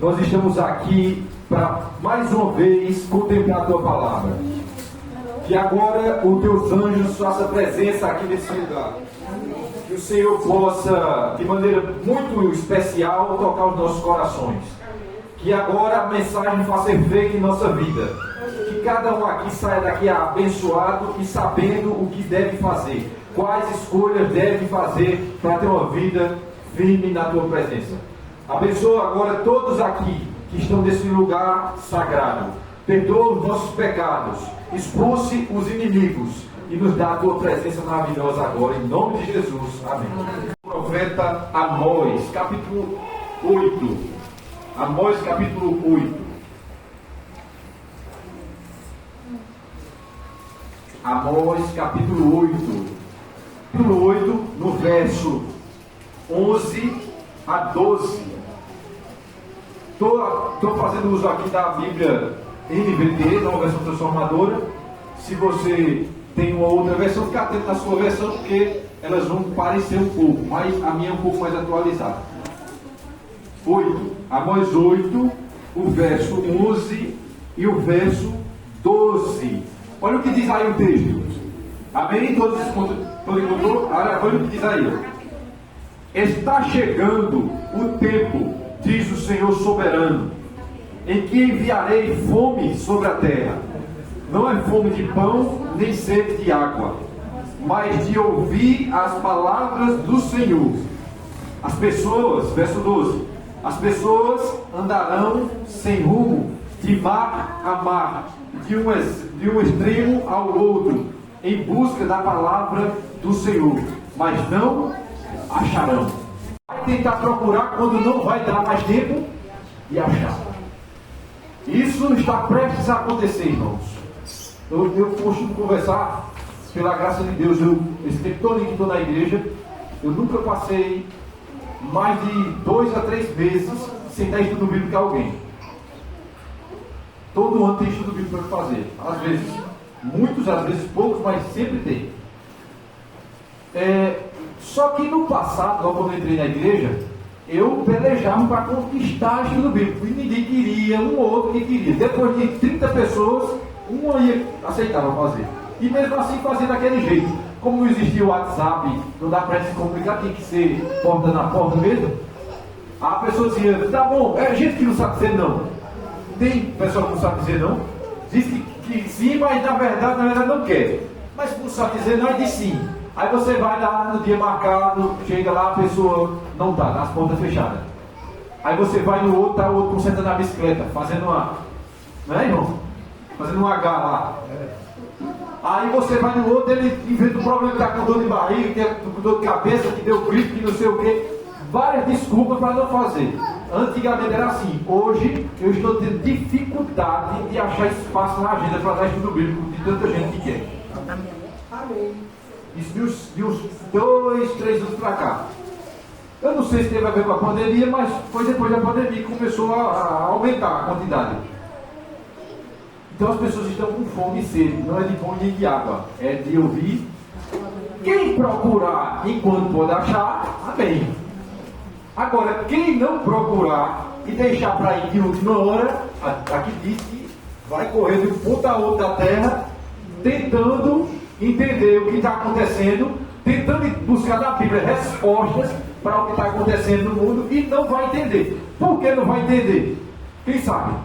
nós estamos aqui para mais uma vez contemplar a Tua palavra. Que agora os Teus anjos façam presença aqui nesse lugar. Que o Senhor possa, de maneira muito especial, tocar os nossos corações. Que agora a mensagem faça efeito em nossa vida. Que cada um aqui saia daqui abençoado e sabendo o que deve fazer. Quais escolhas deve fazer para ter uma vida firme na Tua presença. Abençoa agora todos aqui que estão nesse lugar sagrado. Perdoa os nossos pecados. Expulse os inimigos. E nos dá a Tua presença maravilhosa agora. Em nome de Jesus. Amém. Profeta Amós, capítulo 8. Amós, capítulo 8. Amós, capítulo 8. Capítulo 8, no verso 11 a 12. Estou fazendo uso aqui da Bíblia NVT, da versão transformadora. Se você tem uma outra versão, fica atento na sua versão, porque elas vão parecer um pouco, mas a minha é um pouco mais atualizada. 8, Amós 8, o verso 11 e o verso 12. Olha o que diz aí o texto. Amém? Todos encontrou? Olha o que diz aí. Está chegando o tempo, diz o Senhor soberano, em que enviarei fome sobre a terra. Não é fome de pão, nem sede de água, mas de ouvir as palavras do Senhor. As pessoas, verso 12, as pessoas andarão sem rumo, de mar a mar, de um extremo ao outro, em busca da palavra do Senhor, mas não acharão. Vai tentar procurar quando não vai dar mais tempo e achar. Isso está prestes a acontecer, irmãos. Eu costumo conversar, pela graça de Deus, esse tempo todo que estou na igreja, eu nunca passei mais de 2 a 3 meses sem estar estudando Bíblia com alguém. Todo ano tem estudo bíblico para fazer. Às vezes, muitos, às vezes poucos, mas sempre tem. Só que no passado, quando eu entrei na igreja, eu pelejava para conquistar estudo bíblico. E ninguém queria, um ou outro que queria. Depois de 30 pessoas, uma aceitava fazer. E mesmo assim fazia daquele jeito. Como não existia o WhatsApp, não dá para se complicar, tinha que ser porta na porta mesmo. A pessoa dizia, tá bom, é gente que não sabe dizer não. Tem pessoal que não sabe dizer não. Diz que sim, mas na verdade não quer. Mas não sabe dizer não, diz sim. Aí você vai lá no dia marcado, chega lá, a pessoa não está, as portas fechadas. Aí você vai no outro, tá o outro concentrado na bicicleta, fazendo uma. Não é, irmão? Fazendo um H lá. Aí você vai no outro, ele inventa um problema que está com dor de barriga, que é com dor de cabeça, que deu gripe, que não sei o quê. Várias desculpas para não fazer. Antigamente era assim. Hoje eu estou tendo dificuldade de achar espaço na agenda para dar estudo bíblico de tanta gente que quer. Amém. Isso de uns 2, 3 anos para cá. Eu não sei se teve a ver com a pandemia, mas foi depois da pandemia que começou a aumentar a quantidade. Então as pessoas estão com fome e sede. Não é de pão nem de água, é de ouvir. Quem procurar enquanto pode achar, amém. Agora, quem não procurar e deixar para ir de última hora, aqui diz que vai correr de um ponto a outro da terra, tentando entender o que está acontecendo, tentando buscar na Bíblia respostas para o que está acontecendo no mundo e não vai entender. Por que não vai entender? Quem sabe?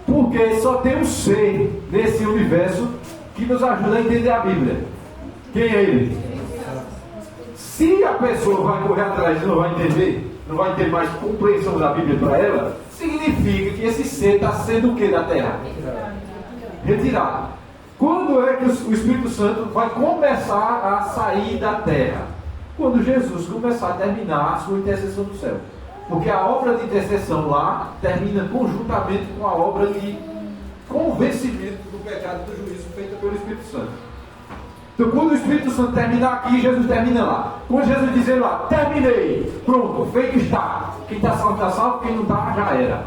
Porque só tem um ser nesse universo que nos ajuda a entender a Bíblia. Quem é ele? Se a pessoa vai correr atrás e não vai entender, não vai ter mais compreensão da Bíblia para ela, significa que esse ser está sendo o que da terra? Retirado. Quando é que o Espírito Santo vai começar a sair da terra? Quando Jesus começar a terminar a sua intercessão do céu. Porque a obra de intercessão lá termina conjuntamente com a obra de convencimento do pecado e do juízo feita pelo Espírito Santo. Então quando o Espírito Santo terminar aqui, Jesus termina lá. Quando Jesus dizer lá, terminei, pronto, feito está. Quem está salvo está salvo, quem não está já era.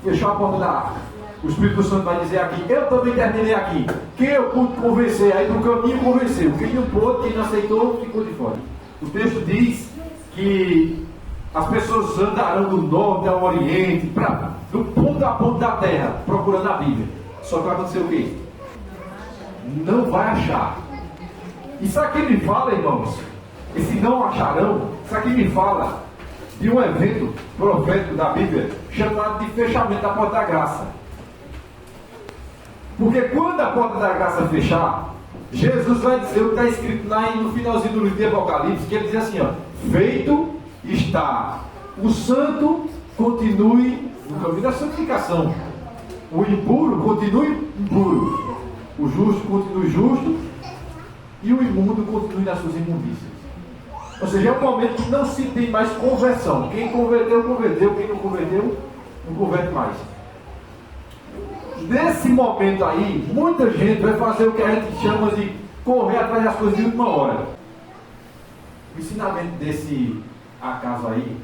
Fechou a porta da arca. O Espírito Santo vai dizer aqui, eu também terminei aqui. Quem eu pude convencer, aí no caminho convenceu. Quem não pôde, quem não aceitou, ficou de fora. O texto diz que As pessoas andarão do norte ao oriente, do ponto a ponto da terra, procurando a Bíblia. Só que vai acontecer o quê? Não vai achar. Isso aqui me fala, irmãos, esse não acharão, isso aqui me fala de um evento profético da Bíblia chamado de fechamento da porta da graça. Porque quando a porta da graça fechar, Jesus vai dizer o que está escrito lá no finalzinho do livro de Apocalipse, que ele diz assim, ó: feito está, o santo continue no caminho da santificação, o impuro continue impuro, o justo continue justo e o imundo continue nas suas imundícias. Ou seja, é um momento que não se tem mais conversão. Quem converteu, converteu. Quem não converteu, não converte mais. Nesse momento aí, muita gente vai fazer o que a gente chama de correr atrás das coisas de última hora. O ensinamento desse acaso aí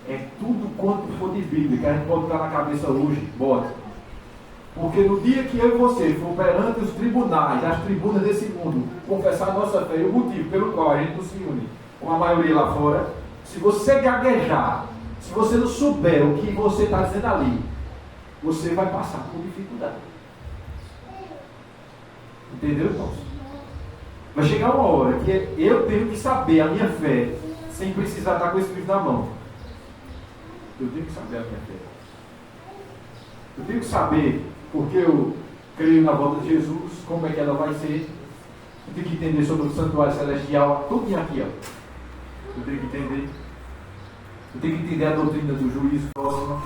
é tudo quanto for de Bíblia, que a gente pode botar na cabeça hoje, bota. Porque no dia que eu e você for perante os tribunais, as tribunas desse mundo, confessar a nossa fé e o motivo pelo qual a gente não se une com a maioria lá fora, se você gaguejar, se você não souber o que você está dizendo ali, você vai passar por dificuldade. Entendeu, irmãos? Vai chegar uma hora que eu tenho que saber a minha fé sem precisar estar com o Espírito na mão. Eu tenho que saber a minha fé. Eu tenho que saber porque eu creio na volta de Jesus, como é que ela vai ser. Eu tenho que entender sobre o santuário celestial, tudo aqui, ó. Eu tenho que entender. Eu tenho que entender a doutrina do juízo próximo.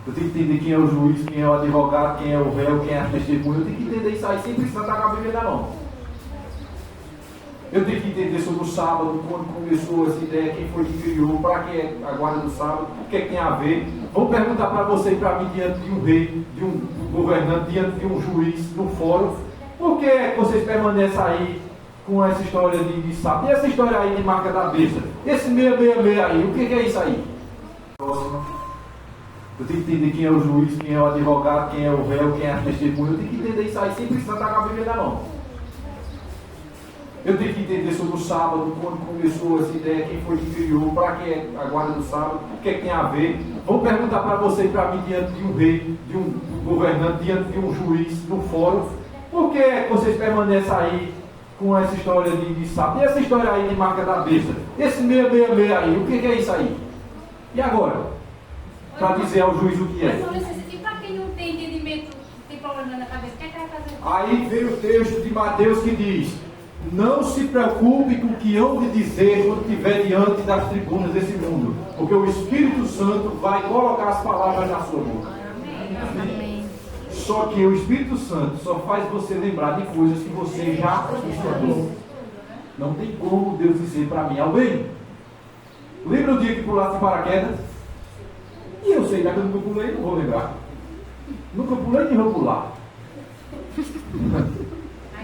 Eu tenho que entender quem é o juiz, quem é o advogado, quem é o réu, quem é a testemunha. Eu tenho que entender isso aí sem precisar estar com a Bíblia na mão. Eu tenho que entender sobre o sábado, quando começou essa ideia, quem foi que criou, para que é a guarda do sábado, o que é que tem a ver. Vou perguntar para você e para mim, diante de um rei, de um governante, diante de um juiz, no fórum, por que é que vocês permanecem aí com essa história de sábado? E essa história aí de marca da besta? Esse 666 aí, o que é isso aí? Próximo. Eu tenho que entender quem é o juiz, quem é o advogado, quem é o réu, quem é a testemunha. Eu tenho que entender isso aí sem precisar estar com a Bíblia na mão. Eu tenho que entender sobre o sábado, quando começou essa ideia, quem foi que criou, para que é a guarda do sábado, o que é que tem a ver. Vou perguntar para você e para mim, diante de um rei, de um governante, diante de um juiz, no fórum, por que é que vocês permanecem aí com essa história de sábado? E essa história aí de marca da besta? Esse 666 aí, o que é isso aí? E agora? Para dizer ao juiz o que é. E para quem não tem entendimento, tem problema na cabeça, o que é que vai fazer? Aí vem o texto de Mateus que diz: não se preocupe com o que hão de dizer quando estiver diante das tribunas desse mundo, porque o Espírito Santo vai colocar as palavras na sua boca. Amém. Só que o Espírito Santo só faz você lembrar de coisas que você já estudou. Não tem como Deus dizer para mim: alguém, lembra o dia que pulaste de paraquedas? E eu sei, já que eu nunca pulei, não vou lembrar. Nunca pulei nem vou pular.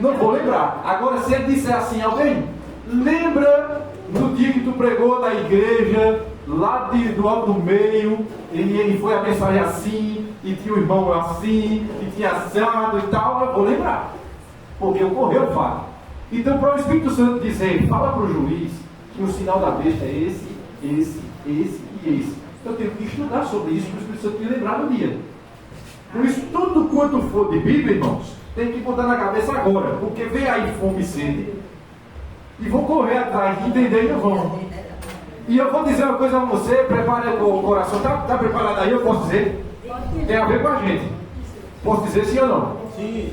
Não vou lembrar. Agora, se ele disser assim, alguém, lembra no dia que tu pregou na igreja, lá do alto do meio, e foi a mensagem assim, e tinha o irmão assim, e tinha assado e tal, eu vou lembrar. Porque ocorreu o fato. Então, para o Espírito Santo dizer, fala para o juiz que o sinal da besta é esse e esse. Eu tenho que estudar sobre isso, para o Espírito Santo me lembrar no dia. Por isso, tudo quanto for de Bíblia, irmãos, tem que botar na cabeça agora, porque vem aí fome e sede, e vão correr atrás, entender e não vão. E eu vou dizer uma coisa a você, prepare o coração, está preparado aí? Eu posso dizer? Tem a ver com a gente. Posso dizer sim ou não? Sim.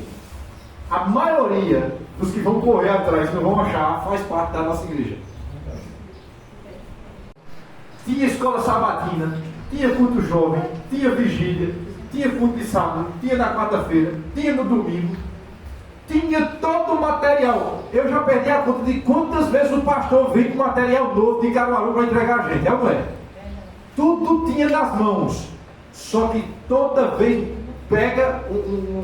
A maioria dos que vão correr atrás, que não vão achar, faz parte da nossa igreja. Tinha escola sabatina, tinha culto jovem, tinha vigília, tinha culto de sábado, tinha na quarta-feira, tinha no domingo, tinha todo o material. Eu já perdi a conta de quantas vezes o pastor veio com material novo de Caruaru para entregar a gente, é ou é? Tudo tinha nas mãos, só que toda vez pega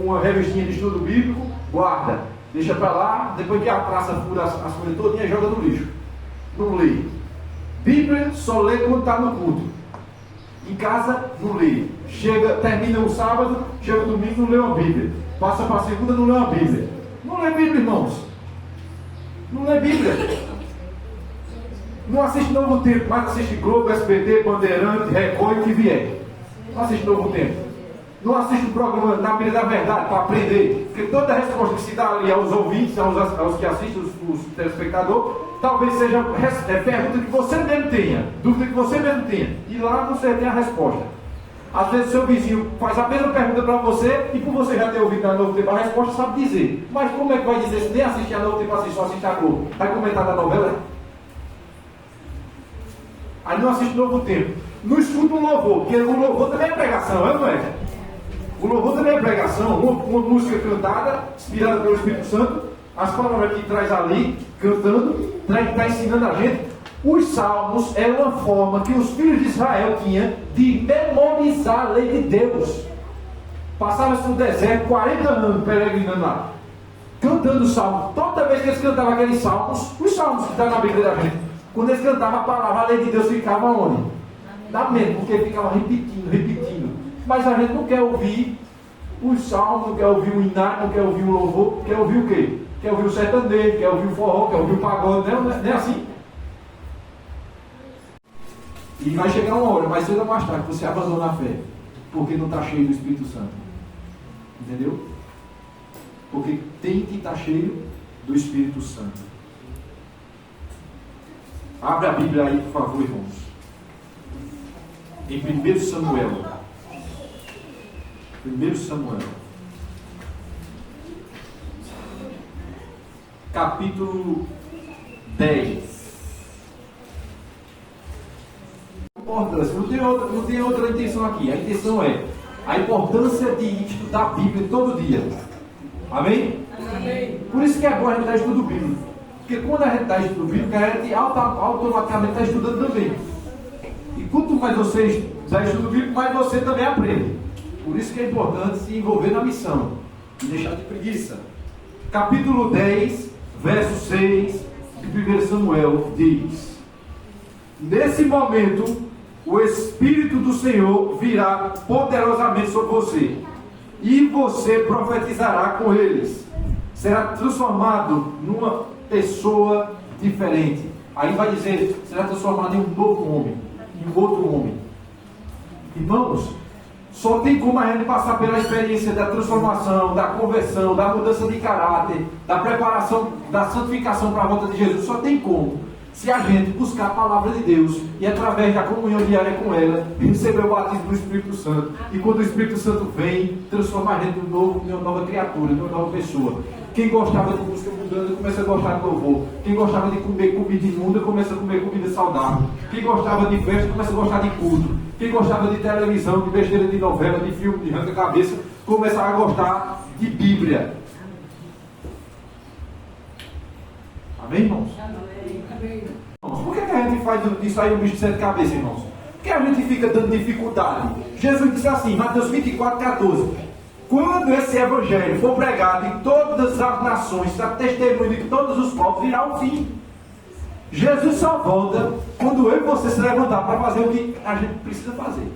uma revistinha de estudo bíblico, guarda, deixa para lá, depois que a praça fura as coisas todinhas, joga no lixo. Não lê. Bíblia só lê quando está no culto. Em casa, não lê. Termina o sábado, chega o domingo, não lê uma Bíblia. Passa para a segunda, não lê uma Bíblia. Não lê Bíblia, irmãos. Não lê Bíblia. Não assiste Novo Tempo, mas assiste Globo, SBT, Bandeirante, Record e o que vier. Não assiste Novo Tempo. Não assiste o programa Na Mira da Verdade para aprender. Porque toda a resposta que se dá ali aos ouvintes, aos que assistem, os telespectadores, talvez seja pergunta que você mesmo tenha, dúvida que você mesmo tenha. E lá você tem a resposta. Às vezes seu vizinho faz a mesma pergunta para você e por você já ter ouvido a Novo Tempo, a resposta sabe dizer. Mas como é que vai dizer se nem assistir a Novo Tempo, só assiste a Globo? Vai comentar da novela? Aí não assiste Novo Tempo. Não escuta um louvor, porque o louvor também é pregação, não é? O louvor também é pregação, uma música cantada, inspirada pelo Espírito Santo, as palavras que traz ali, cantando, está ensinando a gente. Os salmos é uma forma que os filhos de Israel tinham de memorizar a lei de Deus. Passavam-se no deserto 40 anos peregrinando lá, cantando salmos. Toda vez que eles cantavam aqueles salmos, os salmos que estão na Bíblia da gente, quando eles cantavam a palavra, a lei de Deus ficava onde? Na mente, porque ficava repetindo. Mas a gente não quer ouvir os salmos, não quer ouvir o inário, não quer ouvir o louvor, quer ouvir o quê? Quer ouvir o sertanejo, quer ouvir o forró, quer ouvir o pagode, não é assim? E vai chegar uma hora, mais cedo ou mais tarde, que você abandona a fé, porque não está cheio do Espírito Santo. Entendeu? Porque tem que estar cheio do Espírito Santo. Abre a Bíblia aí, por favor, irmãos. Em 1 Samuel. 1 Samuel. Capítulo 10. Importância. Não tem outra intenção aqui. A intenção é a importância de estudar a Bíblia todo dia. Amém? Amém. Por isso que é bom a gente estar estudando Bíblia. Porque quando a gente está estudando Bíblia, a gente automaticamente está estudando também. E quanto mais você está estudando Bíblia, mais você também aprende. Por isso que é importante se envolver na missão. E deixar de preguiça. Capítulo 10, verso 6 de 1 Samuel diz: nesse momento, o Espírito do Senhor virá poderosamente sobre você, e você profetizará com eles. Será transformado numa pessoa diferente. Aí vai dizer, será transformado em um novo homem, em um outro homem. Irmãos, só tem como a gente passar pela experiência da transformação, da conversão, da mudança de caráter, da preparação, da santificação para a volta de Jesus. Só tem como se a gente buscar a palavra de Deus e através da comunhão diária com ela, receber o batismo do Espírito Santo. E quando o Espírito Santo vem, transforma a gente numa nova criatura, numa nova pessoa. Quem gostava de música mundana começa a gostar de louvor. Quem gostava de comer comida imunda começa a comer comida saudável. Quem gostava de festa começa a gostar de culto. Quem gostava de televisão, de besteira, de novela, de filme, de arranca-cabeça, começa a gostar de Bíblia. Amém, irmãos? Amém. Por que a gente faz disso aí um bicho de 7 cabeças, irmãos? Porque a gente fica dando dificuldade. Jesus disse assim, Mateus 24, 14: quando esse evangelho for pregado em todas as nações, a testemunho de todos os povos, virá o fim. Jesus só volta quando eu e você se levantar para fazer o que a gente precisa fazer.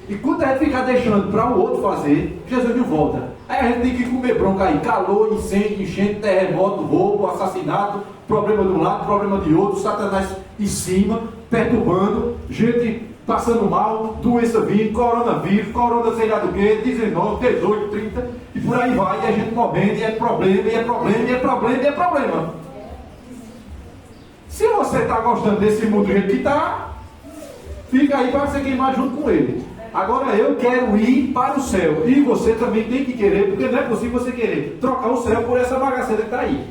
E quando a gente ficar deixando para o outro fazer, Jesus não volta. Aí a gente tem que comer bronca aí. Calor, incêndio, enchente, terremoto, roubo, assassinato, problema de um lado, problema de outro, Satanás em cima, perturbando, gente passando mal, doença vindo, coronavírus, corona sei lá do que, 19, 18, 30, e por aí vai, e a gente morrendo, e é problema, e é problema, e é problema, e é problema. Se você está gostando desse mundo do jeito que está, fica aí para você queimar junto com ele. Agora eu quero ir para o céu, e você também tem que querer, porque não é possível você querer trocar o céu por essa bagaceira que está aí.